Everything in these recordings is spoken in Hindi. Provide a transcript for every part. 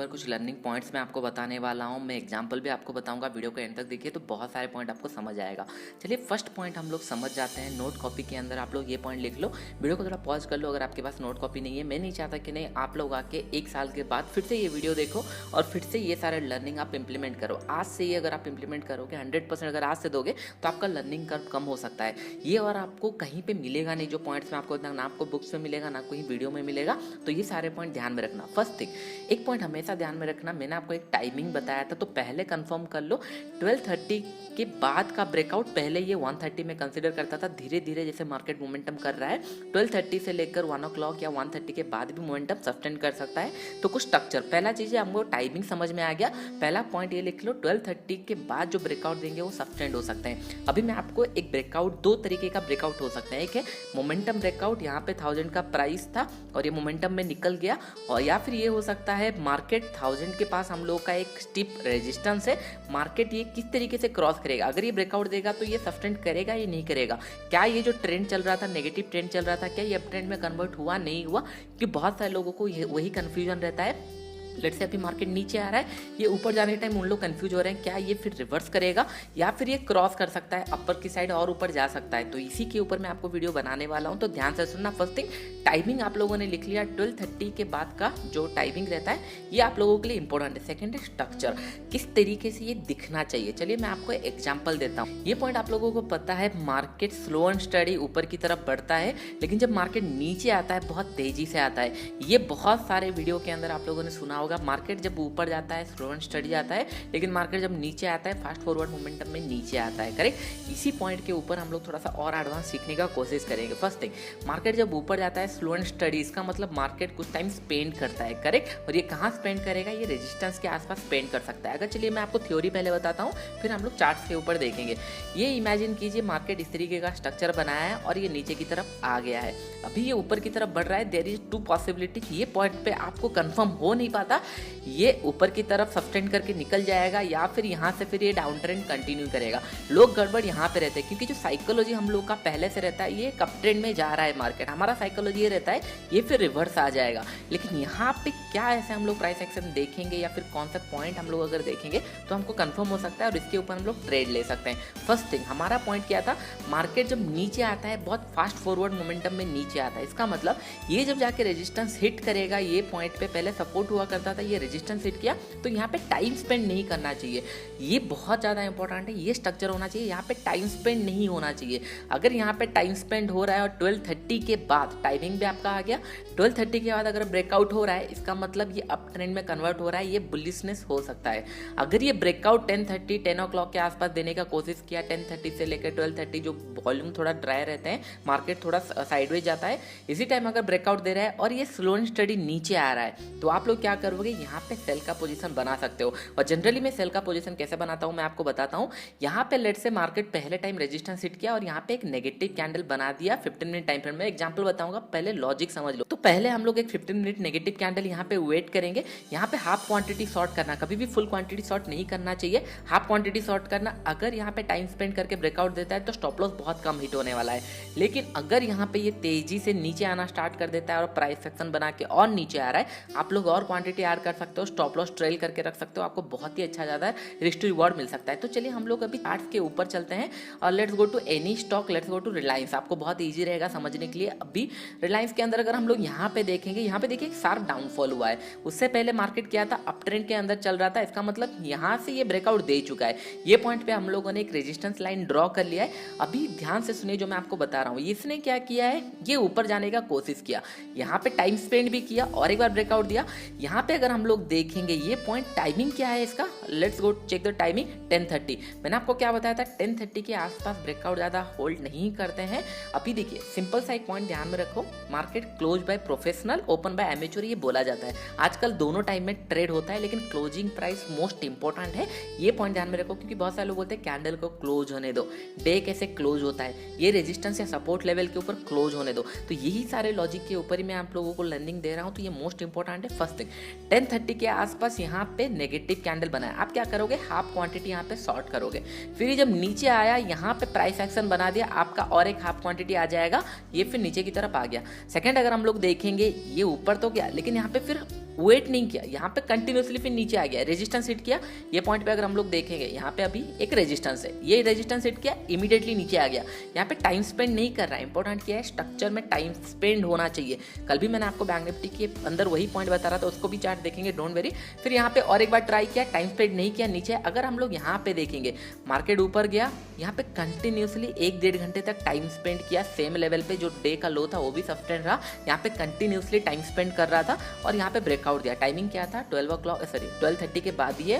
ऊपर कुछ लर्निंग पॉइंट्स मैं आपको बताने वाला हूँ। मैं एग्जांपल भी आपको बताऊंगा, वीडियो को एंड तक देखिए तो बहुत सारे पॉइंट आपको समझ आएगा। चलिए फर्स्ट पॉइंट हम लोग समझ जाते हैं। नोट कॉपी के अंदर आप लोग ये पॉइंट लिख लो, वीडियो को थोड़ा पॉज कर लो अगर आपके पास नोट कॉपी नहीं है। मैं नहीं चाहता कि नहीं आप लोग आके 1 साल के बाद फिर से ये वीडियो देखो और फिर से ये सारे लर्निंग आप इंप्लीमेंट करो। आज से ये अगर आप इंप्लीमेंट करोगे 100% अगर आज से दोगे तो आपका लर्निंग कर्व कम हो सकता है। ये और आपको कहीं पे मिलेगा नहीं, जो पॉइंट्स में आपको ना आपको बुक्स में मिलेगा ना कोई वीडियो में मिलेगा। तो ये सारे पॉइंट ध्यान में रखना। फर्स्ट थिंग, एक पॉइंट हमेशा ध्यान में रखना, मैंने आपको एक टाइमिंग बताया था तो पहले कंफर्म कर लो 12:30 के बाद का ब्रेकआउट। पहले ये 1:30 में कंसीडर करता था, धीरे धीरे जैसे मार्केट मोमेंटम कर रहा है 12:30 से लेकर 1 o'clock या 1:30 के बाद भी मोमेंटम सस्टेन कर सकता है। तो कुछ स्ट्रक्चर, पहला चीज़ है हमको टाइमिंग समझ में आ गया। पहला पॉइंट ये लिख लो, 12:30 के बाद जो ब्रेकआउट देंगे वो सस्टेन हो सकते हैं। अभी मैं आपको एक ब्रेकआउट, 2 तरीके का ब्रेकआउट हो सकता है। एक है मोमेंटम ब्रेकआउट, यहाँ पे 1000 का प्राइस था और ये मोमेंटम में निकल गया, और या फिर ये हो सकता है मार्केट 1000 के पास हम लोग का एक स्टिप रेजिस्टेंस है, मार्केट ये किस तरीके से क्रॉस करेगा। अगर ये ब्रेकआउट देगा तो ये सस्टेन करेगा या नहीं करेगा। क्या ये जो ट्रेंड चल रहा था, नेगेटिव ट्रेंड चल रहा था, क्या ये अप ट्रेंड में कन्वर्ट हुआ, नहीं हुआ? क्योंकि बहुत सारे लोगों को वही कन्फ्यूजन रहता है। लेट्स से अभी मार्केट नीचे आ रहा है, ये ऊपर जाने के टाइम उन लोग कंफ्यूज हो रहे हैं क्या ये फिर रिवर्स करेगा या फिर ये क्रॉस कर सकता है अपर की साइड और ऊपर जा सकता है। तो इसी के ऊपर मैं आपको वीडियो बनाने वाला हूं, तो ध्यान से सुनना। फर्स्ट थिंग, टाइमिंग आप लोगों ने लिख लिया, 12:30 के बाद का जो टाइमिंग रहता है ये आप लोगों के लिए इंपॉर्टेंट है। सेकंड है स्ट्रक्चर, किस तरीके से ये दिखना चाहिए। चलिए मैं आपको एग्जाम्पल देता हूँ। ये पॉइंट आप लोगों को पता है, मार्केट स्लो एंड स्टडी ऊपर की तरफ बढ़ता है, लेकिन जब मार्केट नीचे आता है बहुत तेजी से आता है। ये बहुत सारे वीडियो के अंदर आप लोगों ने सुना होगा, मार्केट जब ऊपर जाता है स्लो एंड स्टडी जाता है, लेकिन मार्केट जब नीचे आता है फास्ट फॉरवर्ड मोमेंटम में नीचे आता है। करेक्ट, इसी पॉइंट के ऊपर हम लोग थोड़ा सा और एडवांस सीखने का कोशिश करेंगे। फर्स्ट थिंग, मार्केट जब ऊपर जाता है स्लो एंड स्टडी, इसका मतलब मार्केट कुछ टाइम स्पेंड करता है। करेक्ट, और ये कहाँ स्पेंड करेगा, ये रेजिस्टेंस के आसपास स्पेंड कर सकता है। अगर चलिए मैं आपको थ्योरी पहले बताता हूँ, फिर हम लोग चार्ट्स के ऊपर देखेंगे। ये इमेजिन कीजिए मार्केट इस तरीके का स्ट्रक्चर बनाया है और ये नीचे की तरफ आ गया है, अभी ये ऊपर की तरफ बढ़ रहा है। देयर इज 2 पॉसिबिलिटी, ये पॉइंट पे आपको कंफर्म हो नहीं पाता, ये ऊपर की तरफ सस्टेन करके निकल जाएगा या फिर यहाँ से फिर ये डाउन ट्रेंड कंटिन्यू करेगा। लोग गड़बड़ यहाँ पे रहते हैं क्योंकि जो साइकोलॉजी हम लोग का पहले से रहता है, ये अप ट्रेंड में जा रहा है मार्केट, हमारा साइकोलॉजी ये रहता है ये फिर रिवर्स आ जाएगा। लेकिन यहाँ पे क्या ऐसे हम लोग प्राइस एक्शन देखेंगे या फिर कौन सा पॉइंट हम लोग अगर देखेंगे तो हमको कंफर्म हो सकता है और इसके ऊपर हम लोग ट्रेड ले सकते हैं। फर्स्ट थिंग, हमारा पॉइंट क्या था, मार्केट जब नीचे आता है बहुत फास्ट फॉरवर्ड मोमेंटम में नीचे आता है, इसका मतलब ये जब जाके रेजिस्टेंस हिट करेगा, ये पॉइंट पे पहले सपोर्ट हुआ करता था, ये रेजिस्टेंस हिट किया तो यहाँ पे टाइम स्पेंड नहीं करना चाहिए। ये बहुत ज़्यादा इंपॉर्टेंट है, ये स्ट्रक्चर होना चाहिए, यहाँ पे टाइम स्पेंड नहीं होना चाहिए। अगर यहाँ पे टाइम स्पेंड हो रहा है और 12:30 के बाद टाइमिंग भी आपका आ गया, 12:30 के बाद अगर ब्रेकआउट हो रहा है, इसका मतलब ये अप ट्रेंड में कन्वर्ट हो रहा है, ये बुलिशनेस हो सकता है। अगर ये ब्रेकआउट 10 o'clock के आसपास देने का कोशिश किया, 10:30 से लेकर 12:30 जो वॉल्यूम थोड़ा ड्राई रहते हैं, मार्केट थोड़ा साइडवेज जाता है, इसी टाइम अगर ब्रेकआउट दे रहा है और ये स्लो एंड स्टडी नीचे आ रहा है, तो आप लोग क्या करोगे, यहाँ पे सेल का पोजीशन बना सकते हो। और जनरली मैं सेल का पोजीशन कैसे बनाता हूँ मैं आपको बताता हूँ। यहाँ पे लेट से मार्केट पहले टाइम रेजिस्टेंस हिट किया और यहाँ पे एक नेगेटिव कैंडल बना दिया 15 मिनट टाइम फ्रेम में। एग्जांपल बताऊंगा, पहले लॉजिक समझ लो। तो पहले हम लोग एक 15 मिनट नेगेटिव कैंडल यहाँ पे वेट करेंगे। यहाँ पे हाफ क्वांटिटी शॉर्ट करना, कभी भी फुल क्वांटिटी शॉर्ट नहीं करना चाहिए, हाफ क्वांटिटी शॉर्ट करना। अगर यहाँ पे टाइम स्पेंड करके ब्रेकआउट देता है तो स्टॉप लॉस बहुत कम हिट होने वाला है। लेकिन अगर यहाँ पे ये तेजी से नीचे आना स्टार्ट कर देता है और प्राइस सेक्शन बना के और नीचे आ रहा है, आप लोग और क्वांटिटी ऐड कर सकते हो, स्टॉप लॉस ट्रेल करके रख सकते हो, आपको बहुत ही अच्छा ज़्यादा रिस्क टू रिवॉर्ड मिल सकता है। तो चलिए हम लोग अभी चार्ट्स के ऊपर चलते हैं और let's go to any stock, let's go to Reliance. आपको बहुत ईजी रहेगा समझने के लिए। अभी रिलायंस के अंदर अगर हम लोग यहाँ पे देखेंगे, यहाँ पे देखिए एक शार्प डाउनफॉल हुआ है। उससे पहले मार्केट क्या था, अप ट्रेंड के अंदर चल रहा था, इसका मतलब यहाँ से ये ब्रेकआउट दे चुका है। ये पॉइंट पे हम लोगों ने एक रेजिस्टेंस लाइन ड्रॉ कर लिया है। अभी ध्यान से सुनिए जो मैं आपको बता रहा हूँ, इसने क्या किया है, ये ऊपर जाने का कोशिश किया, यहाँ पे टाइम स्पेंड भी किया और एक बार ब्रेकआउट दिया। यहाँ पे अगर हम लोग देखेंगे ये पॉइंट, टाइमिंग क्या है इसका, let's go check the timing, 10:30। मैंने आपको क्या बताया था, 10:30 के आसपास ब्रेकआउट ज़्यादा होल्ड नहीं करते हैं। अभी देखिए सिंपल सा एक पॉइंट ध्यान में रखो, market close by professional, open by amateur, ये बोला जाता है। आजकल दोनों टाइम में ट्रेड होता है, लेकिन क्लोजिंग प्राइस मोस्ट इंपॉर्टेंट है, ये पॉइंट ध्यान में रखो। क्योंकि बहुत सारे लोग बोलते हैं कैंडल को क्लोज होने दो, डे कैसे क्लोज होता है, ये रेजिस्टेंस या सपोर्ट लेवल के ऊपर क्लोज होने दो। तो यही सारे लॉजिक के ऊपर ही मैं आप लोगों को लर्निंग दे रहा हूँ, तो ये मोस्ट इंपॉर्टेंट है। फर्स्ट थिंग, 10:30 के आसपास यहाँ पे नेगेटिव कैंडल बनाया, आप क्या करोगे, हाफ क्वांटिटी यहाँ पे शॉर्ट करोगे। फिर जब नीचे आया यहाँ पे प्राइस एक्शन बना दिया, आपका और एक हाफ क्वांटिटी आ जाएगा, ये फिर नीचे की तरफ आ गया। सेकंड, अगर हम लोग देखेंगे ये ऊपर तो गया, लेकिन यहाँ पे फिर वेट नहीं किया, यहाँ पे कंटिन्यूसली फिर नीचे आ गया, रेजिस्टेंस हिट किया। ये पॉइंट पे अगर हम लोग देखेंगे यहाँ पे अभी एक रेजिस्टेंस है, ये रेजिस्टेंस हिट किया, इमीडिएटली नीचे आ गया। यहाँ पे टाइम स्पेंड नहीं कर रहा है। इंपॉर्टेंट क्या है, स्ट्रक्चर में टाइम स्पेंड होना चाहिए। कल भी मैंने आपको बैंक निफ्टी के अंदर वही पॉइंट बता रहा था, उसको भी चार्ट देखेंगे, डोंट वेरी। फिर यहाँ पे और एक बार ट्राई किया, टाइम स्पेंड नहीं किया, नीचे। अगर हम लोग यहाँ पे देखेंगे, मार्केट ऊपर गया, यहाँ पे कंटिन्यूसली 1-1.5 घंटे तक टाइम स्पेंड किया सेम लेवल पे। जो डे का लो था वो भी सस्टेन रहा, यहाँ पे कंटिन्यूसली टाइम स्पेंड कर रहा था और यहाँ पे ब्रेकआउट दिया। टाइमिंग क्या था, 12:30 के बाद ये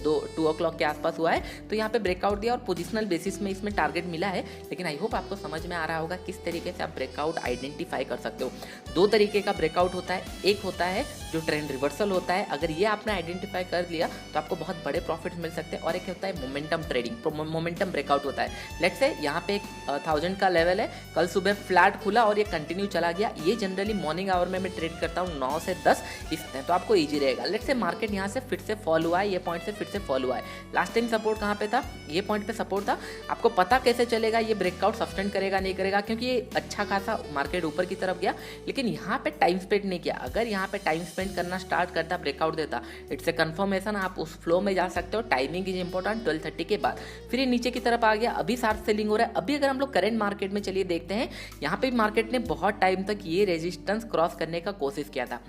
2 o'clock के आसपास हुआ है। तो यहाँ पे ब्रेकआउट दिया और पोजिशनल बेसिस में इसमें टारगेट मिला है। लेकिन आई होप आपको समझ में आ रहा होगा किस तरीके से आप ब्रेकआउट आइडेंटिफाई कर सकते हो। 2 तरीके का ब्रेकआउट होता है, एक होता है जो ट्रेंड रिवर्सल होता है। अगर ये आपने आइडेंटिफाई कर लिया तो आपको बहुत बड़े प्रॉफिट मिल सकते हैं। और एक होता है मोमेंटम ट्रेडिंग, मोमेंटम ब्रेकआउट होता है। लेट्स से यहाँ पे 1000 का लेवल है, कल सुबह फ्लैट खुला और ये कंटिन्यू चला गया। ये जनरली मॉर्निंग आवर में मैं ट्रेड करता हूँ 9 से 10 इसमें, तो आपको ईजी रहेगा। लेट्स से मार्केट यहाँ से फिर से फॉल हुआ है, ये पॉइंट से फिर से फॉल हुआ है। लास्ट टाइम सपोर्ट कहाँ पे था, ये पॉइंट पे सपोर्ट था। आपको पता कैसे चलेगा ये ब्रेकआउट सस्टेन करेगा नहीं करेगा, क्योंकि ये अच्छा खासा मार्केट ऊपर की तरफ गया लेकिन यहाँ पे टाइम स्पेंड नहीं किया। अगर यहाँ पे टाइम स्पेंड करना स्टार्ट करता, ब्रेकआउट देता, इट्स ए कंफर्मेशन, आप उस फ्लो में जा सकते हो। टाइमिंग इज इंपॉर्टेंट, 12:30 के बाद। फिर ये नीचे की तरफ आ गया, अभी शार्प सेलिंग हो रहा है। अभी अगर हम लोग करंट मार्केट में चलिए देखते हैं, यहाँ पे मार्केट ने बहुत टाइम तक ये रेजिस्टेंस क्रॉस करने का कोशिश किया था।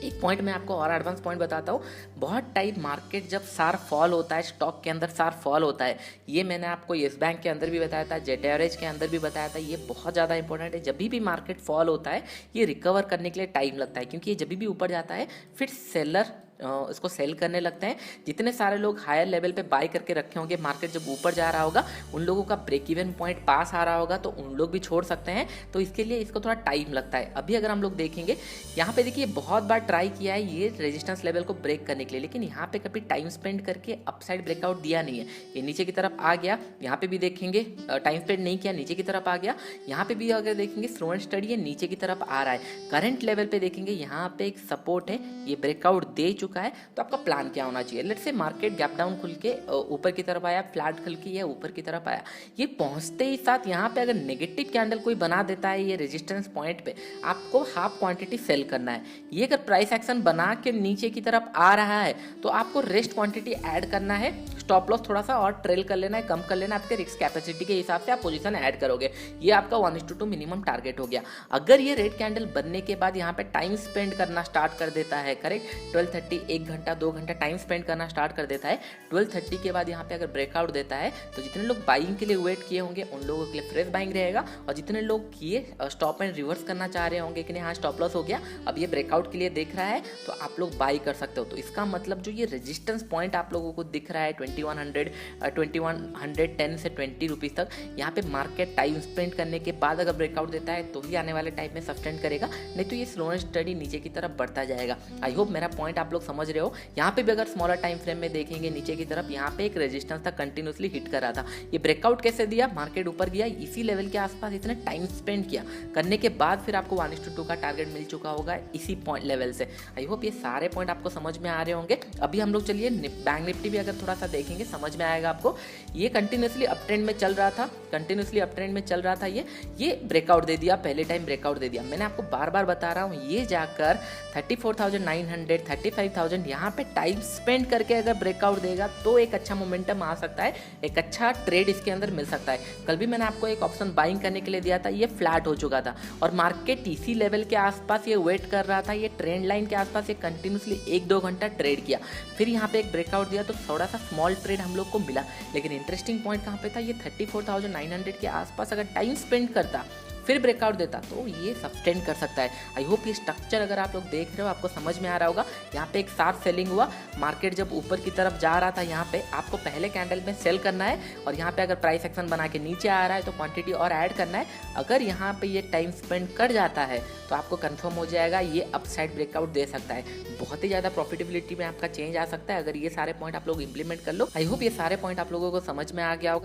एक पॉइंट मैं आपको और एडवांस पॉइंट बताता हूँ। बहुत टाइम मार्केट जब शार्प फॉल होता है, स्टॉक के अंदर शार्प फॉल होता है, ये मैंने आपको येस बैंक के अंदर भी बताया था, जेट एवरेज के अंदर भी बताया था। ये बहुत ज़्यादा इंपॉर्टेंट है। जब भी मार्केट फॉल होता है ये रिकवर करने के लिए टाइम लगता है, क्योंकि ये जब भी ऊपर जाता है फिर सेलर इसको सेल करने लगते हैं। जितने सारे लोग हायर लेवल पे बाय करके रखे होंगे, मार्केट जब ऊपर जा रहा होगा, उन लोगों का ब्रेक इवन पॉइंट पास आ रहा होगा तो उन लोग भी छोड़ सकते हैं। तो इसके लिए इसको थोड़ा टाइम लगता है। अभी अगर हम लोग देखेंगे, यहाँ पे देखिए बहुत बार ट्राई किया है ये रेजिस्टेंस लेवल को ब्रेक करने के लिए, लेकिन यहाँ पे कभी टाइम स्पेंड करके अपसाइड ब्रेकआउट दिया नहीं है। ये नीचे की तरफ आ गया, यहाँ पे भी देखेंगे टाइम स्पेंड नहीं किया, नीचे की तरफ आ गया। यहाँ पे भी अगर देखेंगे स्लो एंड स्टडी है, नीचे की तरफ आ रहा है। करंट लेवल पे देखेंगे यहाँ पे एक सपोर्ट है, ये ब्रेकआउट दे चुका है। तो आपका प्लान क्या होना चाहिए, let's say market gap down खुल के ऊपर की तरफ आया, फ्लैट खुल के ये ऊपर की तरफ आया, ये पहुंचते ही साथ यहाँ पे अगर नेगेटिव कैंडल कोई बना देता है ये रेजिस्टेंस पॉइंट पे, आपको हाफ क्वांटिटी सेल करना है। ये अगर प्राइस एक्शन बना के नीचे की तरफ आ रहा है तो आपको रेस्ट क्वांटिटी ऐड करना है। स्टॉप लॉस थोड़ा सा और ट्रेल कर लेना है, कम कर लेना है। आपके रिस्क कैपेसिटी के हिसाब से आप पोजीशन ऐड करोगे। ये आपका 1:2 मिनिमम टारगेट हो गया। अगर ये रेड कैंडल बनने के बाद यहाँ पे टाइम स्पेंड करना स्टार्ट कर देता है, करेक्ट, 12:30 1 घंटा 2 घंटा टाइम स्पेंड करना स्टार्ट कर देता है, 12:30 के बाद यहाँ पे अगर ब्रेकआउट देता है तो जितने लोग बाइंग के लिए वेट किए होंगे उन लोगों के लिए फ्रेश बाइंग रहेगा। और जितने लोग किए स्टॉप एंड रिवर्स करना चाह रहे होंगे कि नहीं हाँ स्टॉप लॉस हो गया, अब ये ब्रेकआउट के लिए देख रहा है, तो आप लोग बाई कर सकते हो। तो इसका मतलब जो ये रेजिस्टेंस पॉइंट आप लोगों को दिख रहा है 2110 से 20 रुपीज़ तक, यहाँ पे मार्केट टाइम स्पेंड करने के बाद अगर ब्रेकआउट देता है तो ही आने वाले टाइम में सस्टेन करेगा, नहीं तो ये स्लो एंड स्टडी नीचे की तरफ बढ़ता जाएगा। आई होप मेरा पॉइंट आप लोग समझ रहे हो। यहाँ पे भी अगर स्मॉलर टाइम फ्रेम में देखेंगे नीचे की तरफ, यहाँ पे एक रेजिस्टेंस था, कंटिन्यूसली हिट कर रहा था। ये ब्रेकआउट कैसे दिया, मार्केट ऊपर गया, इसी लेवल के आसपास इसने टाइम स्पेंड किया, करने के बाद फिर आपको 1:2 का टारगेट मिल चुका होगा इसी पॉइंट लेवल से। आई होप ये सारे पॉइंट आपको समझ में आ रहे होंगे। अभी हम लोग चलिए बैंक निफ्टी भी अगर थोड़ा सा देखेंगे समझ में आएगा आपको। ये कंटिन्यूसली अप ट्रेंड में चल रहा था, कंटिन्यूसली अप ट्रेंड में चल रहा था। ये ब्रेकआउट दे दिया, पहले टाइम ब्रेकआउट दे दिया। मैंने आपको बार बार बता रहा हूँ, ये जाकर 34,900 35,000 यहाँ पे टाइम स्पेंड करके अगर ब्रेकआउट देगा तो एक अच्छा मोमेंटम आ सकता है, एक अच्छा ट्रेड इसके अंदर मिल सकता है। कल भी मैंने आपको एक ऑप्शन बाइंग करने के लिए दिया था, ये फ्लैट हो चुका था और मार्केट इसी लेवल के आसपास ये वेट कर रहा था, ये ट्रेंड लाइन के आसपास ये कंटिन्यूसली 1-2 घंटा ट्रेड किया, फिर यहाँ पे एक ब्रेकआउट दिया तो थोड़ा सा स्मॉल ट्रेड हम लोग को मिला। लेकिन इंटरेस्टिंग पॉइंट कहाँ पे था, ये 34,900 के आसपास अगर टाइम स्पेंड करता फिर ब्रेकआउट देता तो ये सस्टेन कर सकता है। आई होप ये स्ट्रक्चर अगर आप लोग देख रहे हो आपको समझ में आ रहा होगा। यहाँ पे एक साथ सेलिंग हुआ, मार्केट जब ऊपर की तरफ जा रहा था, यहाँ पे आपको पहले कैंडल में सेल करना है और यहाँ पे अगर प्राइस एक्शन बना के नीचे आ रहा है तो क्वांटिटी और ऐड करना है। अगर यहाँ पे ये टाइम स्पेंड कर जाता है तो आपको कंफर्म हो जाएगा ये अपसाइड ब्रेकआउट दे सकता है। बहुत ही ज़्यादा प्रॉफिटेबिलिटी में आपका चेंज आ सकता है अगर ये सारे पॉइंट आप लोग इंप्लीमेंट कर लो। आई होप ये सारे पॉइंट आप लोगों को समझ में आ गया होगा।